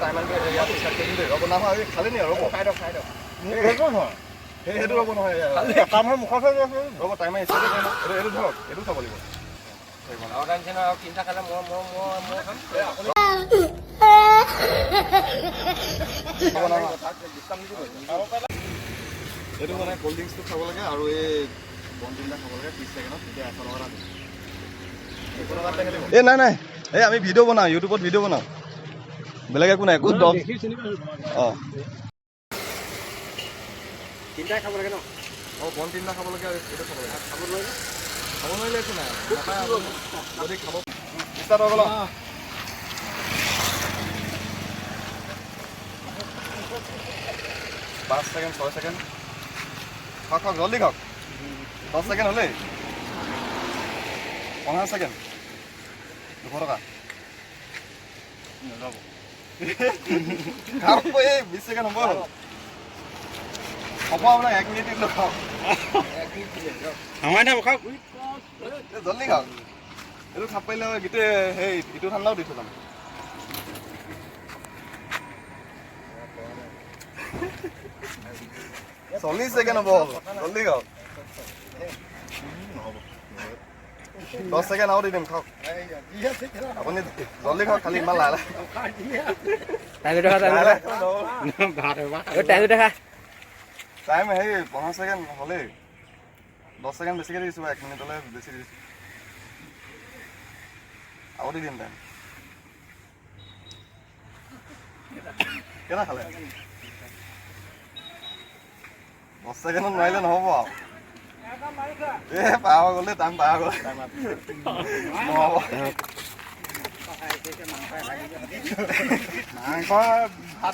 টাইমান ইয়াত ষ্টাৰ্ট কৰিম দেই ৰ'ব নহয় খালি নি ৰ'ব খাই দিয়ক সেইটো নহয় সেইটো ৰ'ব নহয় কামৰ মুখত ৰ'ব টাইমান ষ্টাৰ্ট কৰিম এইটো ধৰক এইটো খাব লাগিব এইটো মানে কল্ড ড্ৰিংকছটো খাব লাগে আৰু এই বন তিনিটা খাব লাগে 30 ছেকেণ্ডত তেতিয়া 100 টকা দিব এই নাই এই আমি ভিডিঅ' বনাওঁ ইউটিউবত ভিডিঅ' বনাওঁ বেলেগ একো নাই একো দহ অঁ তিনিটাই খাব লাগে ন অঁ বন তিনিটা খাব লাগে আৰু এইটো খাব লাগে খাব নোৱাৰিলে একো নাই যদি খাব ষ্টাৰ্ট হৈ গ'ল 5 ছেকেণ্ড 6 ছেকেণ্ড খাওক জলদি খাওক 10 ছেকেণ্ড হ'লেই 50 ছেকেণ্ড 200 টকা খাওক এই 20 ছেকেণ্ড হ'ব হ'ব আপোনাক 1 মিনিট দিলোঁ খাওক খাওক জলদি খাওক এইটো খাপ পাৰিলে গোটেই সেই ইটো ঠাণ্ডাও দি থৈ যাম 40 ছেকেণ্ড হ'ব জলদি খাওক 10 ছেকেণ্ড আৰু দি দিম খাওক আপুনি জলদি খাওক খালি ইমান লাহে টাইম সেই 50 ছেকেণ্ড হ'লেই 10 ছেকেণ্ড বেছিকৈ দিছোঁ 1 মিনিটলৈ বেছি দিছোঁ আৰু দি দিম টাইম কেনে খালে 10 ছেকেণ্ডত নোৱাৰিলে নহ'ব আৰু এই পাৰ গ'লে টাইম পাৰ গ'লে নহ'ব মাংস ভাত